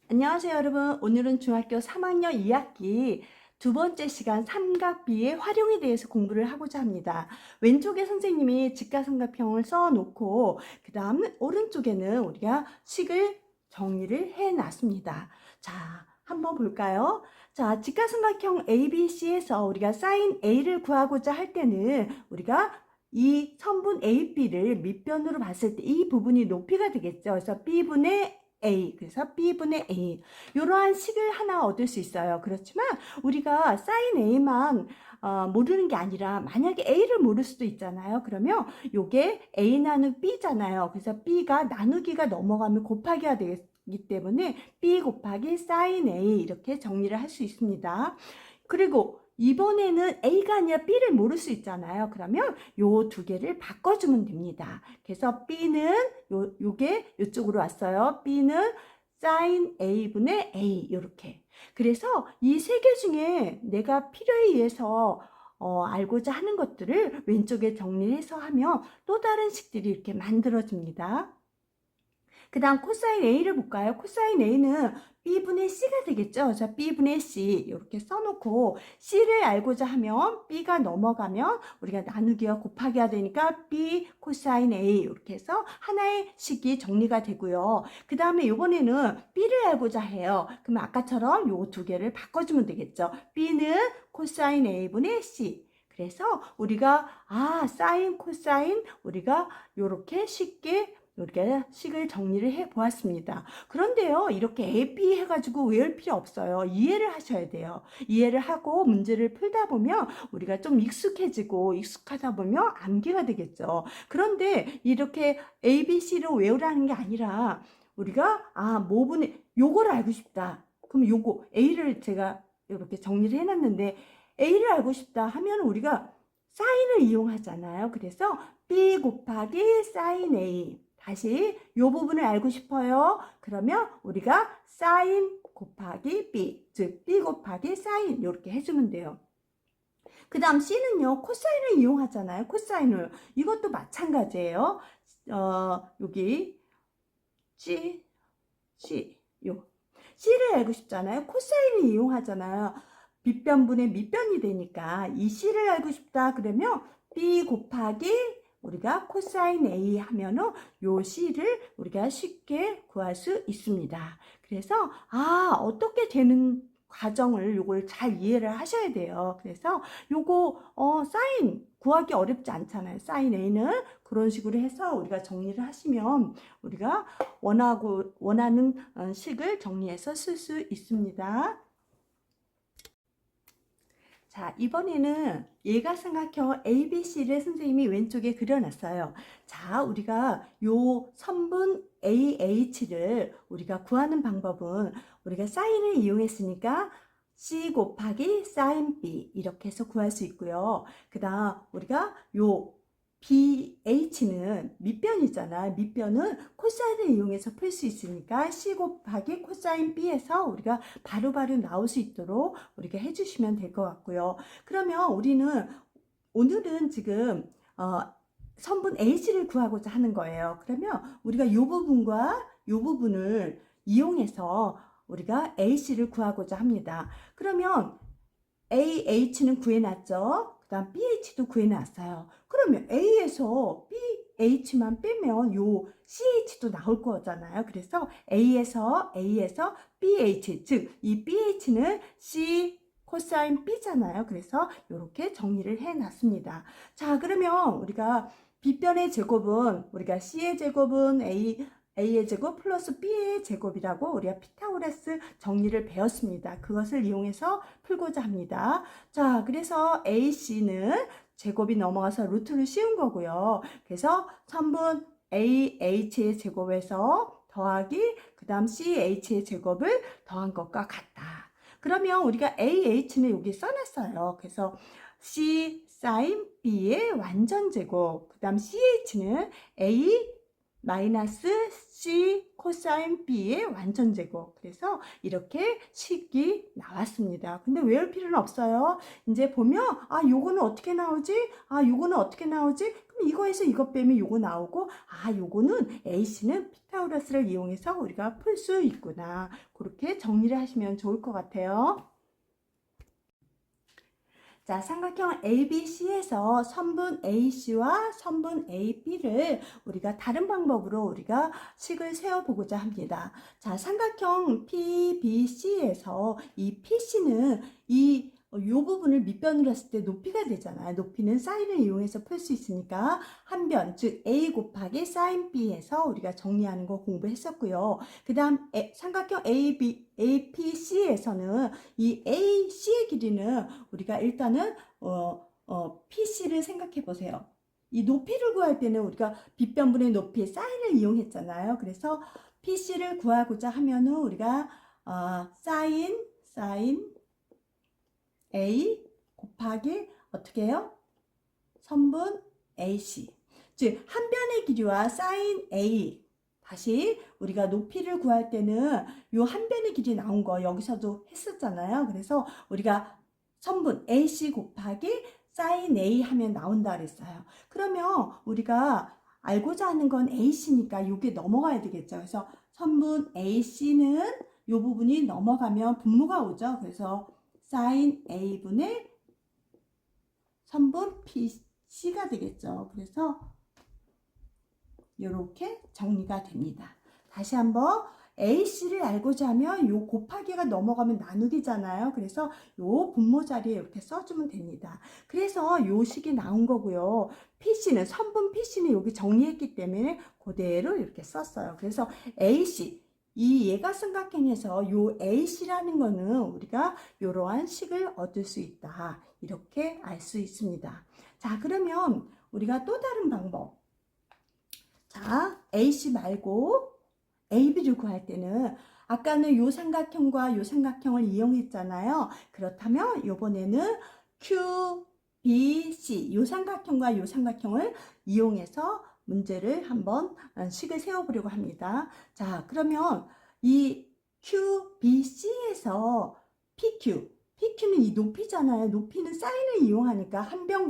안녕하세요 여러분. 오늘은 중학교 3학년 2학기 두 번째 시간 삼각비의 활용에 대해서 공부를 하고자 합니다. 왼쪽에 선생님이 직가삼각형을 써놓고 그 다음 오른쪽에는 우리가 식을 정리를 해놨습니다. 자, 한번 볼까요? 자, 직가삼각형 ABC에서 우리가 사인 A를 구하고자 할 때는 우리가 이 선분 AB를 밑변으로 봤을 때 이 부분이 높이가 되겠죠. 그래서 B분의 A, 그래서 B분의 A 이러한 식을 하나 얻을 수 있어요. 그렇지만 우리가 사인 A만 모르는 게 아니라 만약에 A를 모를 수도 있잖아요. 그러면 요게 A 나누기 B잖아요. 그래서 B가 나누기가 넘어가면 곱하기가 되기 때문에 B 곱하기 사인 A 이렇게 정리를 할 수 있습니다. 그리고 이번에는 A가 아니라 B를 모를 수 있잖아요. 그러면 요 두 개를 바꿔주면 됩니다. 그래서 B는 요게 이쪽으로 왔어요. B는 sin A분의 A 이렇게. 그래서 이 세 개 중에 내가 필요에 의해서 알고자 하는 것들을 왼쪽에 정리해서 하면 또 다른 식들이 이렇게 만들어집니다. 그 다음 코사인 A를 볼까요? 코사인 A는 B분의 C가 되겠죠? 자, B분의 C 이렇게 써놓고 C를 알고자 하면 B가 넘어가면 우리가 나누기와 곱하기가 되니까 B 코사인 A 이렇게 해서 하나의 식이 정리가 되고요. 그 다음에 이번에는 B를 알고자 해요. 그럼 아까처럼 요 두 개를 바꿔주면 되겠죠? B는 코사인 A분의 C. 그래서 우리가 사인 코사인 우리가 이렇게 쉽게 이렇게 식을 정리를 해 보았습니다. 그런데요, 이렇게 AP 해가지고 외울 필요 없어요. 이해를 하셔야 돼요. 이해를 하고 문제를 풀다 보면 우리가 좀 익숙하다 보면 암기가 되겠죠. 그런데 이렇게 ABC로 외우라는 게 아니라 우리가 모분에 요거를 알고 싶다. 그럼 요거 A를 제가 이렇게 정리를 해놨는데 A를 알고 싶다 하면 우리가 사인을 이용하잖아요. 그래서 B 곱하기 사인 A. 다시 이 부분을 알고 싶어요. 그러면 우리가 사인 곱하기 B, 즉 B 곱하기 사인 이렇게 해주면 돼요. 그 다음 C는요, 코사인을 이용하잖아요. 코사인을. 이것도 마찬가지예요. 여기 C, C를 알고 싶잖아요. 코사인을 이용하잖아요. 빗변분의 밑변이 되니까 이 C를 알고 싶다 그러면 B 곱하기 우리가 코사인 A 하면은 요 C를 우리가 쉽게 구할 수 있습니다. 그래서 어떻게 되는 과정을 요걸 잘 이해를 하셔야 돼요. 그래서 요거 사인 구하기 어렵지 않잖아요. 사인 A는 그런 식으로 해서 우리가 정리를 하시면 우리가 원하는 식을 정리해서 쓸 수 있습니다. 자, 이번에는 예가삼각형 ABC를 선생님이 왼쪽에 그려놨어요. 자, 우리가 요 선분 AH를 우리가 구하는 방법은 우리가 사인을 이용했으니까 C 곱하기 사인 B 이렇게 해서 구할 수 있고요. 그 다음 우리가 요 BH는 밑변이잖아. 밑변은 코사인을 이용해서 풀 수 있으니까 C 곱하기 코사인 B에서 우리가 바로바로 나올 수 있도록 우리가 해주시면 될 것 같고요. 그러면 오늘은 지금 선분 H를 구하고자 하는 거예요. 그러면 우리가 이 부분과 이 부분을 이용해서 우리가 A씨를 구하고자 합니다. 그러면 AH는 구해놨죠. 그 다음 BH도 구해놨어요. 그러면 A에서 BH만 빼면 요 CH도 나올 거잖아요. 그래서 A에서 BH, 즉 이 BH는 C 코사인 B잖아요. 그래서 이렇게 정리를 해놨습니다. 자, 그러면 우리가 B변의 제곱은 우리가 C의 제곱은 A의 제곱 플러스 B의 제곱이라고 우리가 피타고라스 정리를 배웠습니다. 그것을 이용해서 풀고자 합니다. 자, 그래서 AC는 제곱이 넘어가서 루트를 씌운 거고요. 그래서 선분 AH의 제곱에서 더하기 그 다음 CH의 제곱을 더한 것과 같다. 그러면 우리가 AH는 여기 써놨어요. 그래서 C sin B의 완전 제곱, 그 다음 CH는 A 마이너스 C 코사인 B의 완전제곱. 그래서 이렇게 식이 나왔습니다. 근데 외울 필요는 없어요. 이제 보면 아 요거는 어떻게 나오지? 아 요거는 어떻게 나오지? 그럼 이거에서 이거 빼면 요거 나오고 아 요거는 AC는 피타고라스를 이용해서 우리가 풀 수 있구나. 그렇게 정리를 하시면 좋을 것 같아요. 자, 삼각형 ABC에서 선분 AC와 선분 AB를 우리가 다른 방법으로 우리가 식을 세워보고자 합니다. 자, 삼각형 PBC에서 이 PC는 요 부분을 밑변으로 했을 때 높이가 되잖아요. 높이는 사인을 이용해서 풀 수 있으니까 한 변, 즉 A 곱하기 사인 B에서 우리가 정리하는 거 공부했었고요. 그 다음 삼각형 APC에서는 이 AC의 길이는 우리가 일단은 PC를 생각해 보세요. 이 높이를 구할 때는 우리가 빗변분의 높이 사인을 이용했잖아요. 그래서 PC를 구하고자 하면은 우리가 사인 A 곱하기 어떻게 해요? 선분 AC. 즉 한 변의 길이와 사인 A. 다시 우리가 높이를 구할 때는 요 한 변의 길이 나온 거 여기서도 했었잖아요. 그래서 우리가 선분 AC 곱하기 사인 A 하면 나온다 그랬어요. 그러면 우리가 알고자 하는 건 AC니까 이게 넘어가야 되겠죠. 그래서 선분 AC는 요 부분이 넘어가면 분모가 오죠. 그래서 사인 A분의 선분 PC가 되겠죠. 그래서 이렇게 정리가 됩니다. 다시 한번 AC를 알고자 하면 요 곱하기가 넘어가면 나누기잖아요. 그래서 요 분모 자리에 이렇게 써주면 됩니다. 그래서 요 식이 나온 거고요. PC는 선분 PC는 여기 정리했기 때문에 그대로 이렇게 썼어요. 그래서 AC 이 예가삼각형에서 요 AC라는 거는 우리가 이러한 식을 얻을 수 있다. 이렇게 알 수 있습니다. 자, 그러면 우리가 또 다른 방법. 자, AC 말고 AB를 구할 때는 아까는 요 삼각형과 요 삼각형을 이용했잖아요. 그렇다면 이번에는 QBC 요 삼각형과 요 삼각형을 이용해서 문제를 한번 식을 세워보려고 합니다. 자, 그러면 이 QBC에서 PQ는 이 높이잖아요. 높이는 사인을 이용하니까 한 변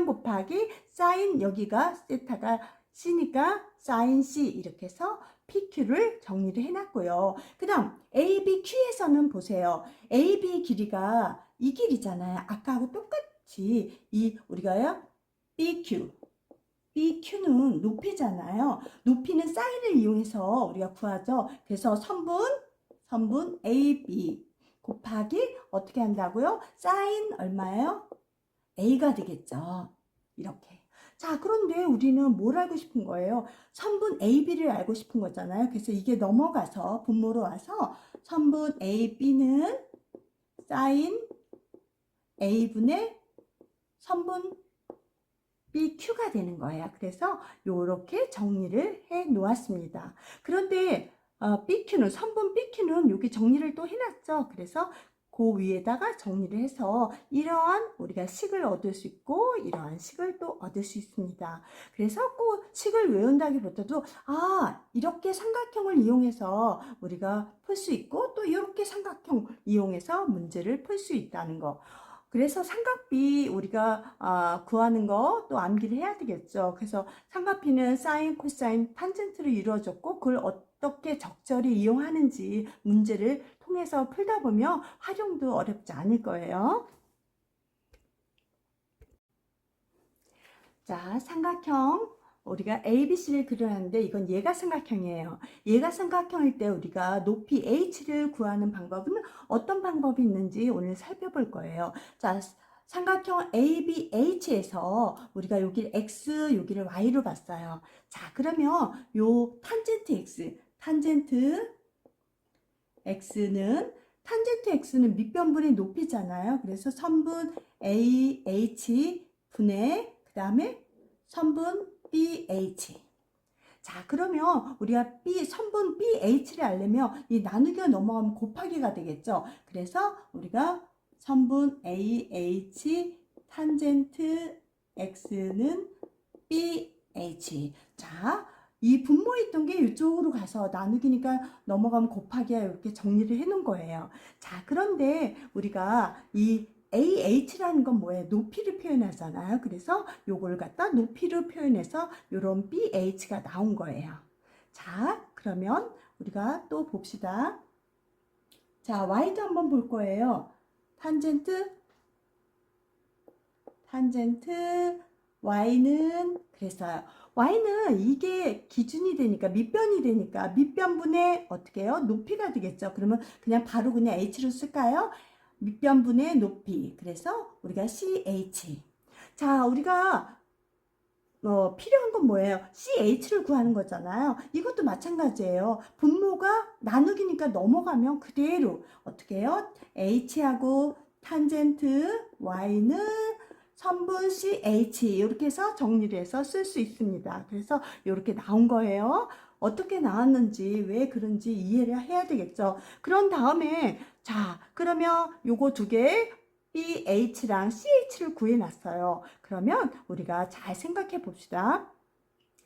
곱하기 사인 여기가 세타가 C니까 사인 C 이렇게 해서 PQ를 정리를 해놨고요. 그 다음 ABQ에서는 보세요. AB 길이가 이 길이잖아요. 아까하고 똑같이 이 우리가요 BQ는 높이잖아요. 높이는 사인을 이용해서 우리가 구하죠. 그래서 선분 AB 곱하기 어떻게 한다고요? 사인 얼마예요? A가 되겠죠. 이렇게. 자, 그런데 우리는 뭘 알고 싶은 거예요? 선분 AB를 알고 싶은 거잖아요. 그래서 이게 넘어가서 분모로 와서 선분 AB는 사인 A분의 선분 BQ가 되는 거예요. 그래서 이렇게 정리를 해 놓았습니다. 그런데 선분 BQ는 여기 정리를 또 해놨죠. 그래서 그 위에다가 정리를 해서 이러한 우리가 식을 얻을 수 있고 이러한 식을 또 얻을 수 있습니다. 그래서 꼭 식을 외운다기보다도 이렇게 삼각형을 이용해서 우리가 풀 수 있고 또 이렇게 삼각형 이용해서 문제를 풀 수 있다는 거. 그래서 삼각비 우리가 구하는 거 또 암기를 해야 되겠죠. 그래서 삼각비는 사인, 코사인, 탄젠트로 이루어졌고 그걸 어떻게 적절히 이용하는지 문제를 통해서 풀다 보면 활용도 어렵지 않을 거예요. 자, 삼각형 우리가 ABC를 그려놨는데 이건 예가삼각형이에요. 예가삼각형일 때 우리가 높이 H를 구하는 방법은 어떤 방법이 있는지 오늘 살펴볼 거예요. 자, 삼각형 ABH에서 우리가 여기를 X, 여기를 Y로 봤어요. 자, 그러면 요 탄젠트 X는 밑변분의 높이잖아요. 그래서 선분 AH 분의 그 다음에 선분 BH. 자, 그러면 우리가 선분 BH를 알려면 이 나누기가 넘어가면 곱하기가 되겠죠. 그래서 우리가 선분 AH 탄젠트 X는 BH. 자, 이 분모했던 게 이쪽으로 가서 나누기니까 넘어가면 곱하기야 이렇게 정리를 해 놓은 거예요. 자, 그런데 우리가 이 AH라는 건 뭐예요? 높이를 표현하잖아요. 그래서 요걸 갖다 높이로 표현해서 요런 BH가 나온 거예요. 자, 그러면 우리가 또 봅시다. 자, Y도 한번 볼 거예요. 탄젠트 Y는 그랬어요. Y는 이게 기준이 되니까 밑변이 되니까 밑변분의 어떻게 해요? 높이가 되겠죠. 그러면 그냥 바로 그냥 H로 쓸까요? 밑변분의 높이. 그래서 우리가 CH. 자, 우리가 필요한 건 뭐예요? CH를 구하는 거잖아요. 이것도 마찬가지예요. 분모가 나누기니까 넘어가면 그대로 어떻게 해요? H하고 탄젠트 Y는 선분 CH 이렇게 해서 정리를 해서 쓸 수 있습니다. 그래서 이렇게 나온 거예요. 어떻게 나왔는지 왜 그런지 이해를 해야 되겠죠. 그런 다음에 자, 그러면 요거 두 개 BH랑 CH를 구해놨어요. 그러면 우리가 잘 생각해 봅시다.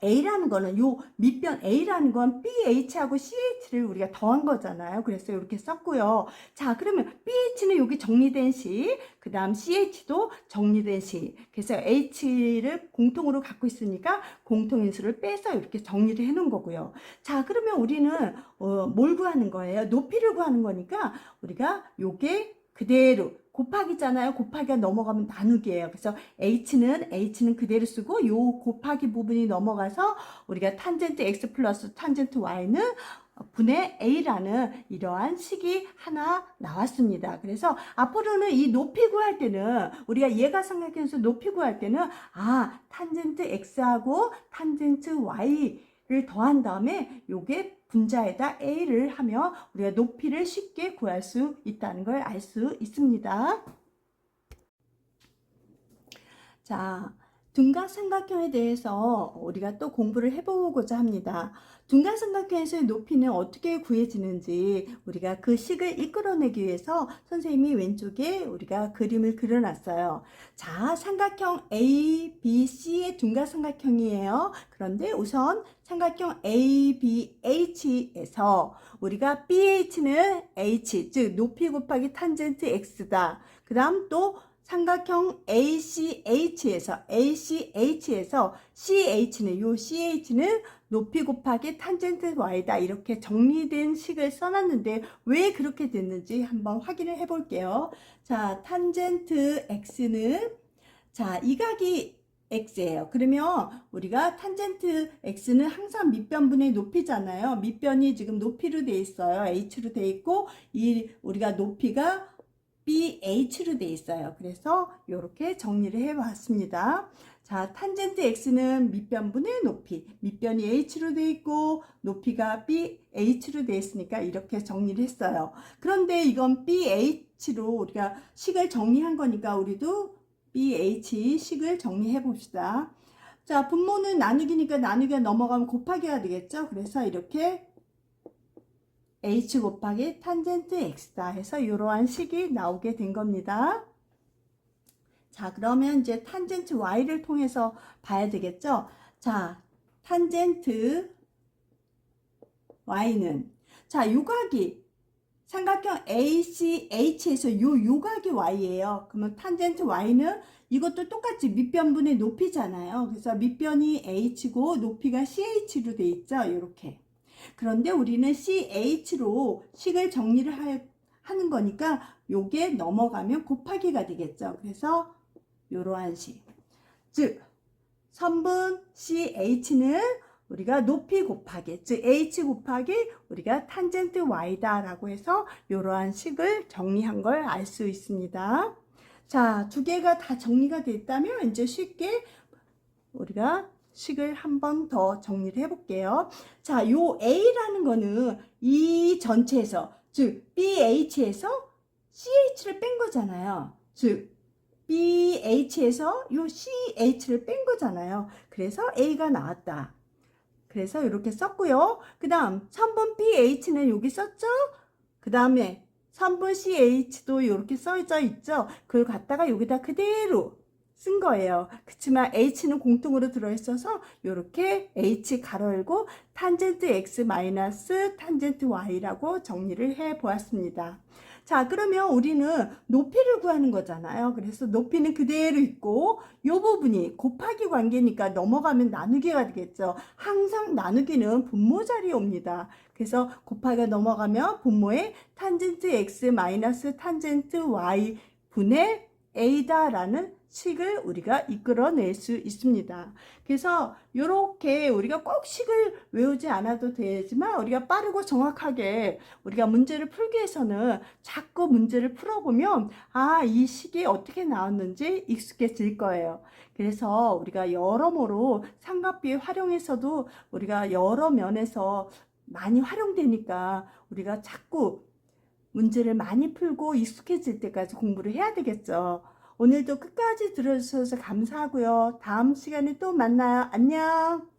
A라는 거는 요 밑변 A라는 건 BH하고 CH를 우리가 더한 거잖아요. 그래서 이렇게 썼고요. 자, 그러면 BH는 여기 정리된 시, 그 다음 CH도 정리된 시. 그래서 H를 공통으로 갖고 있으니까 공통인수를 빼서 이렇게 정리를 해 놓은 거고요. 자, 그러면 우리는 뭘 구하는 거예요? 높이를 구하는 거니까 우리가 요게 그대로 곱하기잖아요. 곱하기가 넘어가면 나누기예요. 그래서 H는 그대로 쓰고 요 곱하기 부분이 넘어가서 우리가 탄젠트 X 플러스 탄젠트 Y는 분의 A라는 이러한 식이 하나 나왔습니다. 그래서 앞으로는 이 높이 구할 때는 우리가 얘가 삼각형에서 높이 구할 때는 탄젠트 X하고 탄젠트 Y를 더한 다음에 요게 분자에다 A를 하면 우리가 높이를 쉽게 구할 수 있다는 걸 알 수 있습니다. 자, 둔각삼각형에 대해서 우리가 또 공부를 해보고자 합니다. 둔각삼각형에서의 높이는 어떻게 구해지는지 우리가 그 식을 이끌어내기 위해서 선생님이 왼쪽에 우리가 그림을 그려놨어요. 자, 삼각형 ABC의 둔각삼각형이에요. 그런데 우선 삼각형 ABH에서 우리가 BH는 H, 즉 높이 곱하기 탄젠트 X다. 그 다음 또 삼각형 ACH에서 CH는 높이 곱하기 탄젠트 Y다. 이렇게 정리된 식을 써놨는데 왜 그렇게 됐는지 한번 확인을 해볼게요. 자, 탄젠트 X는 자, 이 각이 X예요. 그러면 우리가 탄젠트 X는 항상 밑변분의 높이잖아요. 밑변이 지금 높이로 돼 있어요. H로 돼 있고 이 우리가 높이가 BH로 돼 있어요. 그래서 이렇게 정리를 해봤습니다. 자, 탄젠트 X는 밑변분의 높이, 밑변이 H로 돼 있고 높이가 BH로 돼 있으니까 이렇게 정리를 했어요. 그런데 이건 BH로 우리가 식을 정리한 거니까 우리도 BH 식을 정리해 봅시다. 자, 분모는 나누기니까 나누기가 넘어가면 곱하기가 되겠죠. 그래서 이렇게 H 곱하기 탄젠트 X다 해서 이러한 식이 나오게 된 겁니다. 자, 그러면 이제 탄젠트 Y를 통해서 봐야 되겠죠. 자, 탄젠트 Y는 자, 요각이 삼각형 ACH에서 요각이 Y예요. 그러면 탄젠트 Y는 이것도 똑같이 밑변분의 높이잖아요. 그래서 밑변이 H고 높이가 CH로 돼 있죠. 이렇게. 그런데 우리는 CH로 식을 정리를 하는 거니까 요게 넘어가면 곱하기가 되겠죠. 그래서 요러한 식. 즉, 선분 CH는 우리가 높이 곱하기, 즉 H 곱하기 우리가 탄젠트 Y다 라고 해서 요러한 식을 정리한 걸 알 수 있습니다. 자, 두 개가 다 정리가 됐다면 이제 쉽게 우리가 식을 한 번 더 정리를 해볼게요. 자, 요 A라는 거는 이 전체에서, 즉 BH에서 CH를 뺀 거잖아요. 즉 BH에서 요 CH를 뺀 거잖아요. 그래서 A가 나왔다. 그래서 이렇게 썼고요. 그 다음 선분 BH는 여기 썼죠. 그 다음에 선분 CH도 이렇게 써져 있죠. 그걸 갖다가 여기다 그대로 쓴 거예요. 그렇지만 h는 공통으로 들어있어서 이렇게 h 가로 열고 탄젠트 x 마이너스 탄젠트 y라고 정리를 해 보았습니다. 자, 그러면 우리는 높이를 구하는 거잖아요. 그래서 높이는 그대로 있고 이 부분이 곱하기 관계니까 넘어가면 나누기가 되겠죠. 항상 나누기는 분모 자리에 옵니다. 그래서 곱하기가 넘어가면 분모에 탄젠트 x 마이너스 탄젠트 y 분의 a다라는 식을 우리가 이끌어낼 수 있습니다. 그래서 이렇게 우리가 꼭 식을 외우지 않아도 되지만 우리가 빠르고 정확하게 우리가 문제를 풀기 위해서는 자꾸 문제를 풀어보면 이 식이 어떻게 나왔는지 익숙해질 거예요. 그래서 우리가 여러모로 삼각비 활용해서도 우리가 여러 면에서 많이 활용되니까 우리가 자꾸 문제를 많이 풀고 익숙해질 때까지 공부를 해야 되겠죠. 오늘도 끝까지 들어주셔서 감사하고요. 다음 시간에 또 만나요. 안녕.